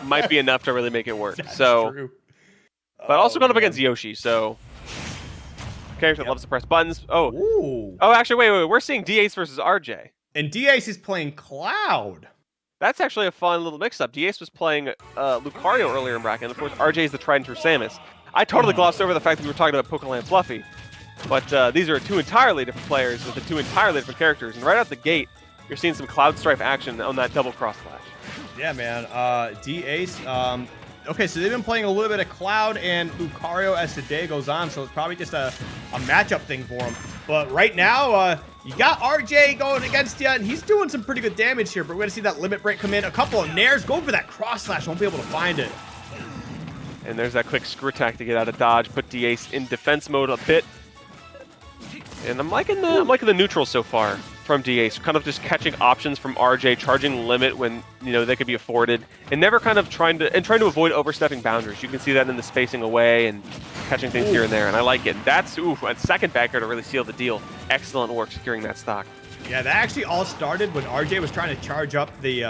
might be enough to really make it work. That's so, true. but also going up against Yoshi, so character that loves to press buttons. Oh, actually, wait. We're seeing D-Ace versus RJ. And D-Ace is playing Cloud. That's actually a fun little mix-up. D-Ace was playing Lucario earlier in bracket, and of course, RJ is the tried and true Samus. I totally glossed over the fact that we were talking about Pokeland Fluffy, but these are two entirely different players with the two entirely different characters, and right out the gate, you're seeing some Cloud Strife action on that double cross flash. Yeah, man. D-Ace, okay, so they've been playing a little bit of Cloud and Lucario as the day goes on, so it's probably just a matchup thing for him. But right now, you got RJ going against you, and he's doing some pretty good damage here, but we're going to see that limit break come in. A couple of nairs, going for that cross slash, won't be able to find it. And there's that quick screw attack to get out of dodge, put D-Ace in defense mode a bit. And I'm liking the neutral so far from D-Ace, kind of just catching options from RJ, charging limit when they could be afforded, and never kind of trying to avoid overstepping boundaries. You can see that in the spacing away and catching things here and there, and I like it. That's a second backer to really seal the deal. Excellent work securing that stock. Yeah, that actually all started when RJ was trying to charge up the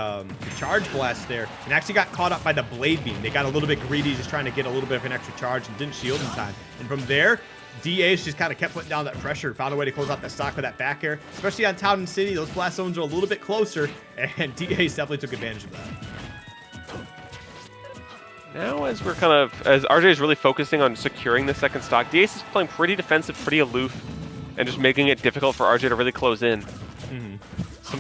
charge blast there, and actually got caught up by the blade beam. They got a little bit greedy, just trying to get a little bit of an extra charge, and didn't shield in time. And from there, D-Ace just kind of kept putting down that pressure, found a way to close out that stock with that back air, especially on Town and City. Those blast zones are a little bit closer, and D-Ace definitely took advantage of that. Now, as RJ is really focusing on securing the second stock, D-Ace is playing pretty defensive, pretty aloof, and just making it difficult for RJ to really close in.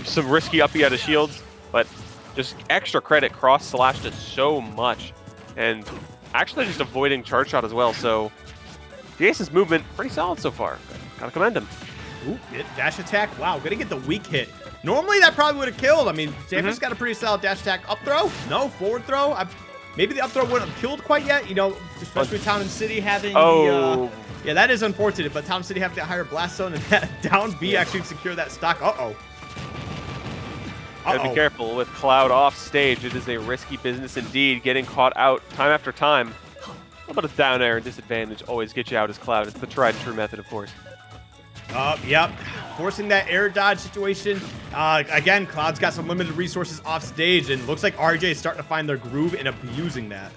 Some risky up out of shields, but just extra credit. Cross slash does so much, and actually just avoiding charge shot as well. So D-Ace's movement pretty solid so far. Gotta commend him. Ooh, dash attack. Wow, gonna get the weak hit. Normally that probably would have killed. I mean, Samus got a pretty solid dash attack. Up throw? No, forward throw. Maybe the up throw wouldn't have killed quite yet. Especially Town and City having yeah, that is unfortunate, but Town City having that higher blast zone and that down B actually secure that stock. Gotta be careful with Cloud off stage. It is a risky business indeed. Getting caught out time after time. A little bit of down air and disadvantage always get you out as Cloud. It's the tried and true method, of course. Yep. Forcing that air dodge situation. Again, Cloud's got some limited resources off stage, and looks like RJ is starting to find their groove and abusing that.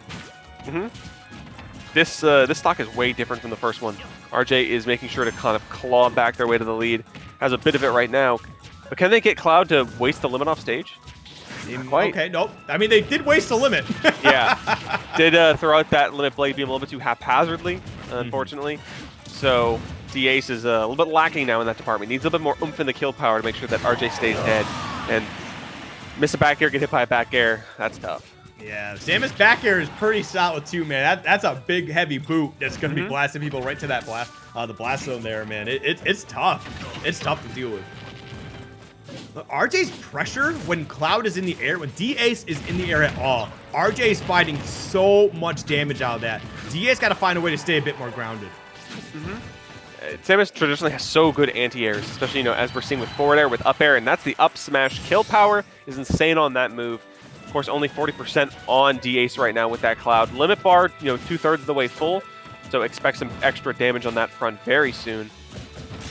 This stock is way different from the first one. RJ is making sure to kind of claw back their way to the lead. Has a bit of it right now. But can they get Cloud to waste the limit off stage? Not quite. Okay, nope. I mean, they did waste a limit. Yeah. Did throw out that limit blade beam a little bit too haphazardly, unfortunately. So D-Ace is a little bit lacking now in that department. Needs a little bit more oomph in the kill power to make sure that RJ stays dead. And miss a back air, get hit by a back air. That's tough. Yeah, Samus back air is pretty solid too, man. That's a big, heavy boot that's going to be blasting people right to that the blast zone there, man. It's tough. It's tough to deal with. RJ's pressure when Cloud is in the air, when D-Ace is in the air at all, RJ is fighting so much damage out of that. D-Ace got to find a way to stay a bit more grounded. Samus traditionally has so good anti-airs, especially, as we're seeing with forward air, with up air, and that's the up smash. Kill power is insane on that move. Of course, only 40% on D-Ace right now with that Cloud. Limit bar, 2/3 of the way full, so expect some extra damage on that front very soon.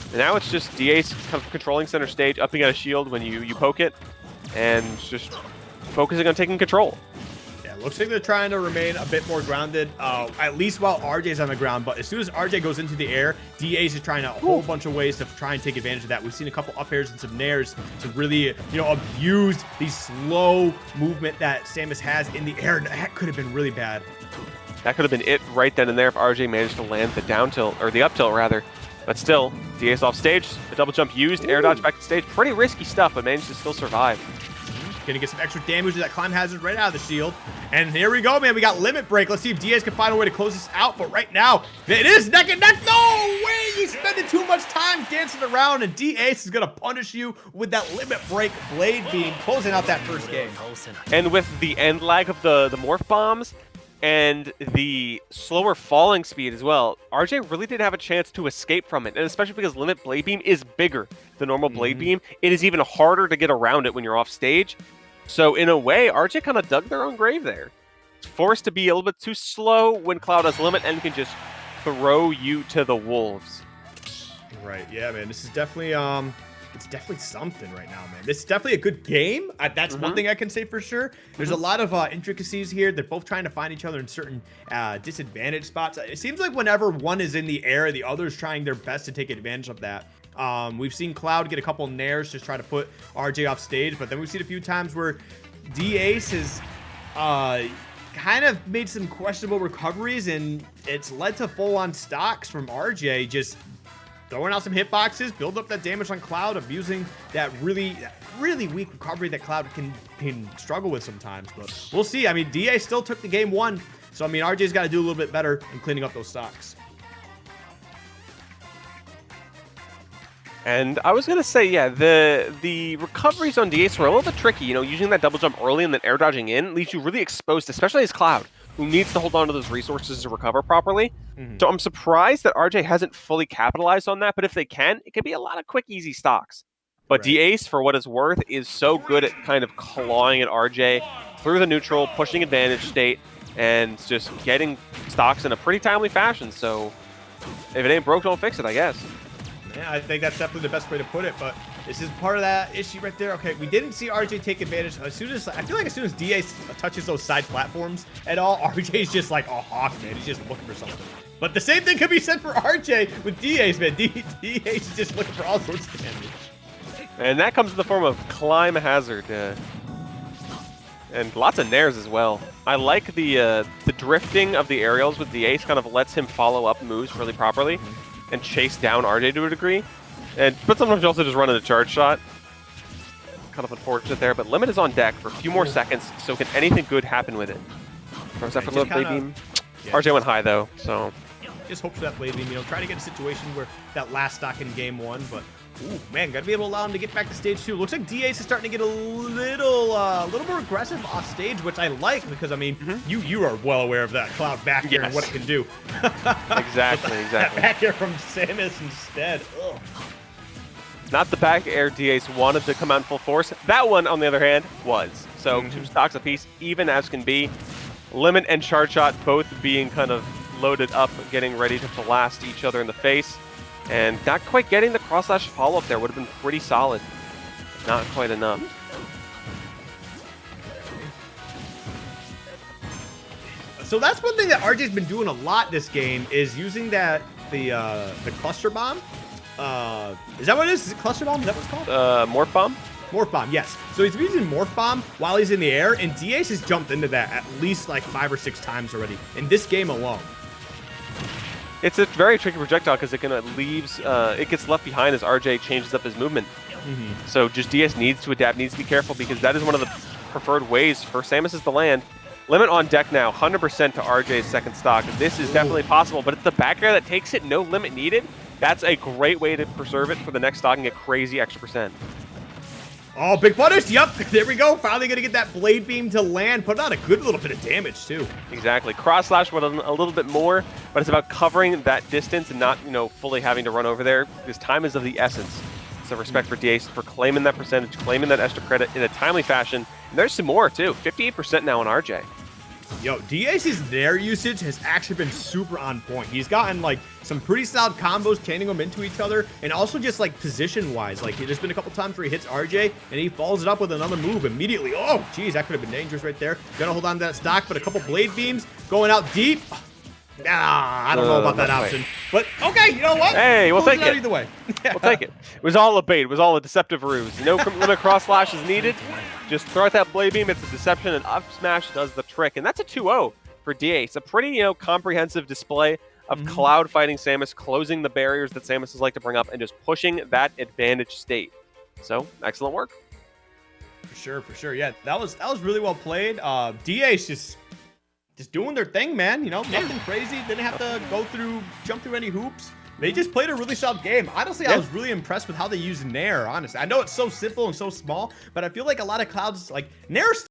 And now it's just D-Ace kind of controlling center stage, upping out a shield when you poke it, and just focusing on taking control. Yeah, looks like they're trying to remain a bit more grounded, at least while RJ's on the ground. But as soon as RJ goes into the air, D-Ace is trying a whole bunch of ways to try and take advantage of that. We've seen a couple up airs and some nairs to really, abuse the slow movement that Samus has in the air. That could have been really bad. That could have been it right then and there if RJ managed to land the down tilt, or the up tilt rather. But still, D-Ace off stage, a double jump used, air dodge back to stage. Pretty risky stuff, but managed to still survive. Gonna get some extra damage with that climb hazard right out of the shield. And here we go, man. We got limit break. Let's see if D-Ace can find a way to close this out. But right now, it is neck and neck. No way! He's spending too much time dancing around, and D-Ace is gonna punish you with that limit break blade beam, closing out that first game. And with the end lag of the morph bombs, and the slower falling speed as well, RJ really didn't have a chance to escape from it, and especially because Limit Blade Beam is bigger than normal Blade Beam, it is even harder to get around it when you're off stage. So in a way, RJ kind of dug their own grave there. It's forced to be a little bit too slow when Cloud has Limit and can just throw you to the wolves. Right, yeah, man. This is definitely it's definitely something right now, man. This is definitely a good game. That's one thing I can say for sure. There's a lot of intricacies here. They're both trying to find each other in certain disadvantaged spots. It seems like whenever one is in the air, the other's trying their best to take advantage of that. We've seen Cloud get a couple nairs just try to put RJ off stage, but then we've seen a few times where D-Ace has kind of made some questionable recoveries, and it's led to full-on stocks from RJ just throwing out some hitboxes, build up that damage on Cloud, abusing that really weak recovery that Cloud can struggle with sometimes. But we'll see. I mean, DA still took the game 1, so I mean, RJ's got to do a little bit better in cleaning up those stocks. And I was going to say, yeah, the recoveries on D-Ace were a little bit tricky. You know, using that double jump early and then air dodging in leaves you really exposed, especially as Cloud, who needs to hold on to those resources to recover properly. So I'm surprised that RJ hasn't fully capitalized on that, but if they can, it could be a lot of quick, easy stocks. But D-Ace, for what it's worth, is so good at kind of clawing at RJ through the neutral, pushing advantage state, and just getting stocks in a pretty timely fashion. So if it ain't broke, don't fix it, I guess. Yeah, I think that's definitely the best way to put it, but this is part of that issue right there. Okay, we didn't see RJ take advantage. I feel like as soon as DA touches those side platforms at all, RJ's just like a hawk, man. He's just looking for something. But the same thing could be said for RJ with DA's, man. DA's is just looking for all sorts of damage. And that comes in the form of Climb Hazard. And lots of nairs as well. I like the drifting of the aerials with D-Ace, kind of lets him follow up moves really properly and chase down RJ to a degree. But sometimes you also just run into charge shot. Kind of unfortunate there, but Limit is on deck for a few more seconds, so can anything good happen with it? Throws that for a little blade beam. Yeah, RJ went high though, so. Just hope for that blade beam, you know, try to get a situation where that last stock in game 1, but ooh, man, gotta be able to allow him to get back to stage 2. Looks like D-Ace is starting to get a little more aggressive off stage, which I like because, I mean, you are well aware of that Cloud back air and what it can do. Exactly. That back air from Samus instead. Ugh. Not the back air D-Ace wanted to come out in full force. That one, on the other hand, was. So 2 stocks apiece, even as can be. Limit and charge shot both being kind of loaded up, getting ready to blast each other in the face. And not quite getting the cross-slash follow-up there would have been pretty solid. Not quite enough. So that's one thing that RJ's been doing a lot this game is using the cluster bomb. Is that what it is? Is it cluster bomb? Is that what it's called? Morph bomb? Morph bomb, yes. So he's using morph bomb while he's in the air, and D-Ace has jumped into that at least like 5 or 6 times already in this game alone. It's a very tricky projectile because it gets left behind as RJ changes up his movement. So just DS needs to adapt, needs to be careful because that is one of the preferred ways for Samus to land. Limit on deck now, 100% to RJ's second stock. This is definitely possible, but it's the back air that takes it, no limit needed. That's a great way to preserve it for the next stock and get crazy extra percent. Oh, big punish. Yep, there we go. Finally going to get that blade beam to land. Put on a good little bit of damage, too. Exactly. Cross slash with a little bit more, but it's about covering that distance and not, fully having to run over there because time is of the essence. So respect for D-Ace for claiming that percentage, claiming that extra credit in a timely fashion. And there's some more, too. 58% now on RJ. Yo, D-Ace's nair usage has actually been super on point. He's gotten, like, some pretty solid combos, chaining them into each other, and also just, like, position-wise. Like, there's been a couple times where he hits RJ, and he follows it up with another move immediately. Oh, geez, that could have been dangerous right there. Gonna hold on to that stock, but a couple blade beams going out deep. I don't know about that option. But, okay, you know what? Hey, we'll take it. Either way. We'll take it. It was all a bait. It was all a deceptive ruse. No limit cross slash is needed. Just throw out that blade beam. It's a deception, and up smash does the trick. And that's a 2-0 for D-Ace. A pretty, comprehensive display of Cloud fighting Samus, closing the barriers that Samus is like to bring up, and just pushing that advantage state. So, excellent work. For sure. Yeah, that was really well played. D-Ace just doing their thing, man. Nothing crazy. Didn't have to jump through any hoops. They just played a really solid game. Honestly, I was really impressed with how they use Nair, honestly. I know it's so simple and so small, but I feel like a lot of Cloud's, like, Nair's